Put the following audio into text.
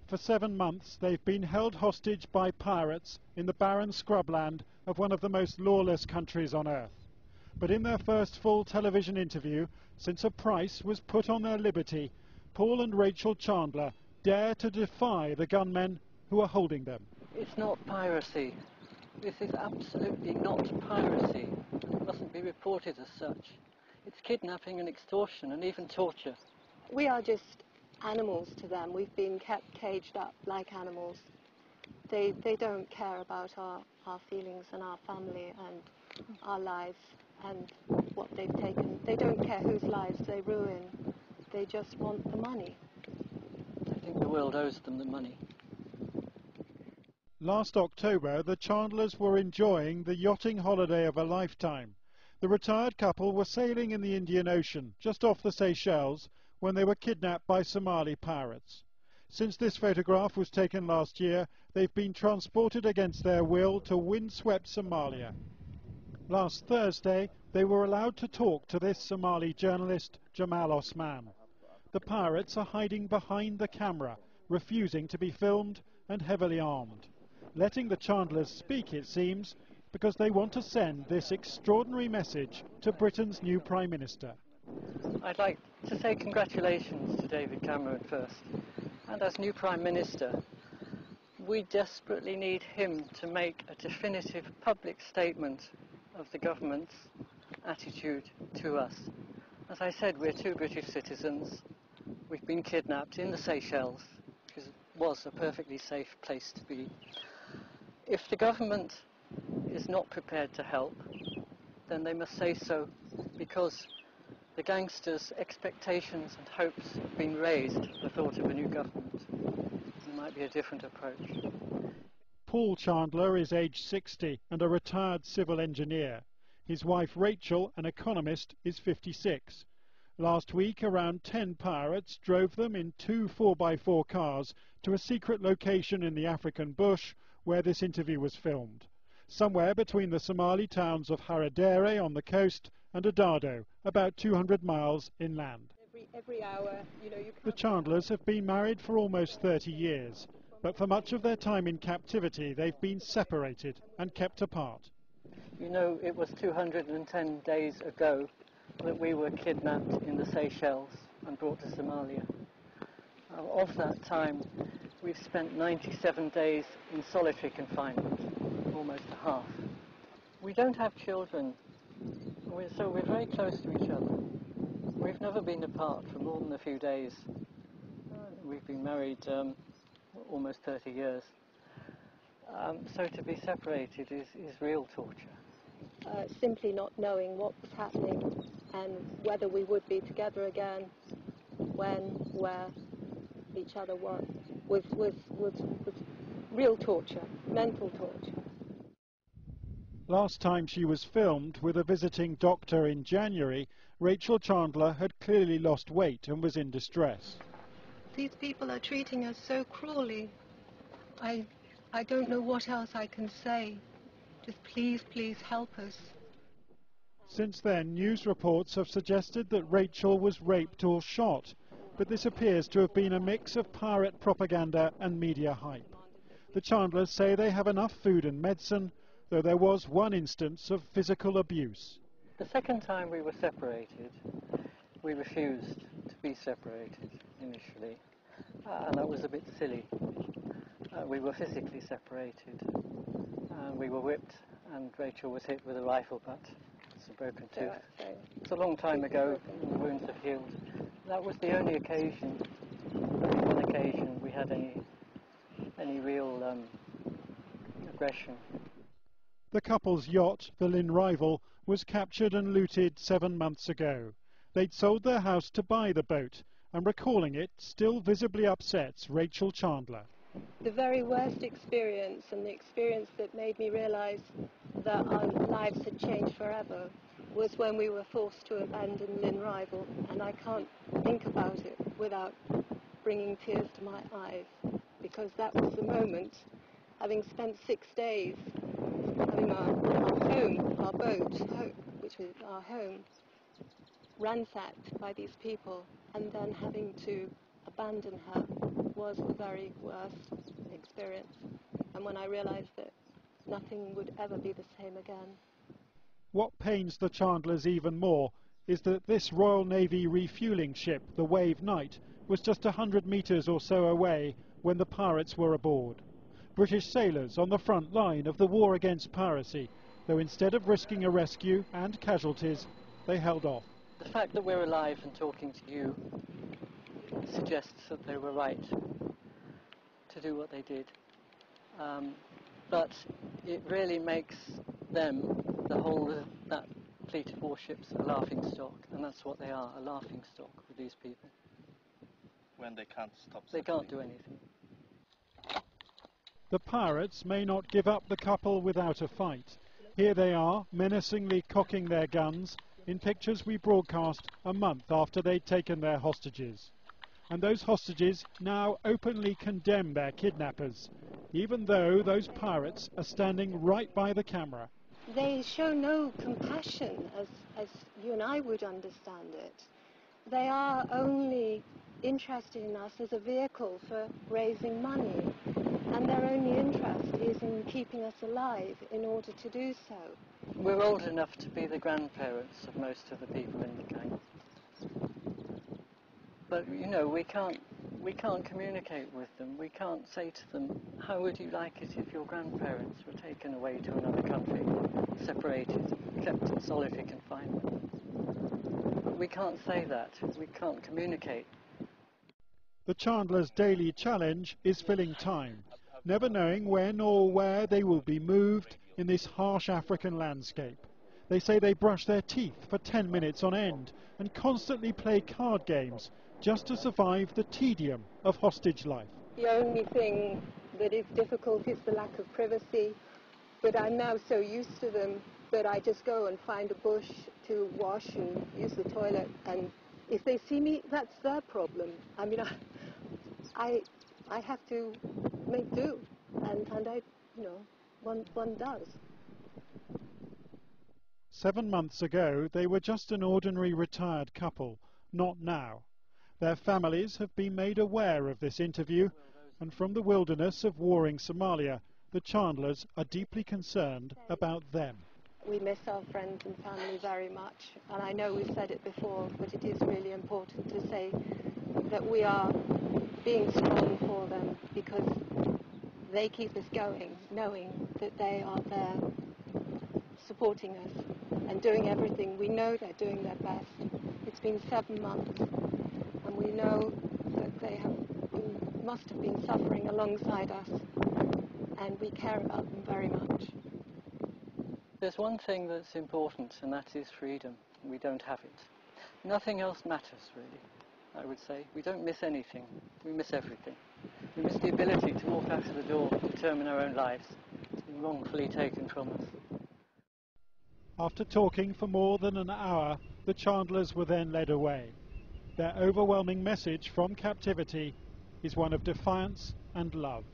For 7 months they've been held hostage by pirates in the barren scrubland of one of the most lawless countries on earth. But in their first full television interview since a price was put on their liberty, Paul and Rachel Chandler dare to defy the gunmen who are holding them. It's not piracy. This is absolutely not piracy. It mustn't be reported as such. It's kidnapping and extortion and even torture. We are just animals to them. We've been kept caged up like animals. They don't care about our feelings and our family and our lives and what they've taken. They don't care whose lives they ruin. They just want the money. I think the world owes them the money. Last October, the Chandlers were enjoying the yachting holiday of a lifetime. The retired couple were sailing in the Indian Ocean, just off the Seychelles, when they were kidnapped by Somali pirates. Since this photograph was taken last year, they've been transported against their will to windswept Somalia. Last Thursday, they were allowed to talk to this Somali journalist, Jamal Osman. The pirates are hiding behind the camera, refusing to be filmed and heavily armed. Letting the Chandlers speak, it seems, because they want to send this extraordinary message to Britain's new Prime Minister. I'd like to say congratulations to David Cameron first. And as new Prime Minister, we desperately need him to make a definitive public statement of the government's attitude to us. As I said, we're 2 British citizens. We've been kidnapped in the Seychelles, which was a perfectly safe place to be. If the government is not prepared to help, then they must say so, because the gangsters' expectations and hopes have been raised at the thought of a new government. There might be a different approach. Paul Chandler is aged 60 and a retired civil engineer. His wife Rachel, an economist, is 56. Last week, around 10 pirates drove them in 2 4x4 cars to a secret location in the African bush where this interview was filmed, somewhere between the Somali towns of Haradere on the coast and Adado, about 200 miles inland. Every hour, The Chandlers have been married for almost 30 years, but for much of their time in captivity they've been separated and kept apart. You know, it was 210 days ago that we were kidnapped in the Seychelles and brought to Somalia. Of that time, we've spent 97 days in solitary confinement, almost a half. We don't have children, so we're very close to each other. We've never been apart for more than a few days. We've been married almost 30 years. So to be separated is real torture. Simply not knowing what was happening and whether we would be together again, when, where, each other was real torture, mental torture. Last time she was filmed with a visiting doctor in January, Rachel Chandler had clearly lost weight and was in distress. These people are treating us so cruelly. I don't know what else I can say. Just please, please help us. Since then, news reports have suggested that Rachel was raped or shot, but this appears to have been a mix of pirate propaganda and media hype. The Chandlers say they have enough food and medicine, though there was one instance of physical abuse. The second time we were separated, we refused to be separated initially, and that was a bit silly. We were physically separated, we were whipped, and Rachel was hit with a rifle butt. It's a broken tooth. It's a long time ago, and the wounds have healed. That was the only occasion, only one occasion, we had any real aggression. The couple's yacht, the Lynn Rival, was captured and looted 7 months ago. They'd sold their house to buy the boat, and recalling it still visibly upsets Rachel Chandler. The very worst experience, and the experience that made me realise that our lives had changed forever, was when we were forced to abandon Lynn Rival, and I can't think about it without bringing tears to my eyes, because that was the moment, having spent 6 days having our home, our boat, which was our home, ransacked by these people, and then having to abandon her was the very worst experience. And when I realised that nothing would ever be the same again. What pains the Chandlers even more is that this Royal Navy refuelling ship, the Wave Knight, was just 100 metres or so away when the pirates were aboard. British sailors on the front line of the war against piracy, though instead of risking a rescue and casualties, they held off. The fact that we're alive and talking to you suggests that they were right to do what they did. But it really makes them, the whole of that fleet of warships, a laughing stock, and that's what they are, a laughing stock with these people. When they can't stop They suffering. can't do anything. The pirates may not give up the couple without a fight. Here they are, menacingly cocking their guns, in pictures we broadcast a month after they'd taken their hostages. And those hostages now openly condemn their kidnappers, even though those pirates are standing right by the camera. They show no compassion as you and I would understand it. They are only interested in us as a vehicle for raising money, and their only interest is in keeping us alive in order to do so. We're old enough to be the grandparents of most of the people in the gang. But, you know, we can't communicate with them. We can't say to them, how would you like it if your grandparents were taken away to another country, separated, kept in solitary confinement? But we can't say that. We can't communicate. The Chandlers' daily challenge is filling time, never knowing when or where they will be moved in this harsh African landscape. They say they brush their teeth for 10 minutes on end and constantly play card games just to survive the tedium of hostage life. The only thing that is difficult is the lack of privacy, but I'm now so used to them that I just go and find a bush to wash and use the toilet, and if they see me, that's their problem. I mean, I have to make do, and I, you know, one does. 7 months ago, they were just an ordinary retired couple, not now. Their families have been made aware of this interview, and from the wilderness of warring Somalia, the Chandlers are deeply concerned about them. We miss our friends and family very much, and I know we've said it before, but it is really important to say that we are being strong for them, because they keep us going, knowing that they are there supporting us and doing everything. We know they're doing their best. It's been 7 months, and we know that they must have been suffering alongside us, and we care about them very much. There's one thing that's important, and that is freedom. We don't have it. Nothing else matters, really, I would say. We don't miss anything. We miss everything. We miss the ability to walk out of the door and determine our own lives. It's been wrongfully taken from us. After talking for more than an hour, the Chandlers were then led away. Their overwhelming message from captivity is one of defiance and love.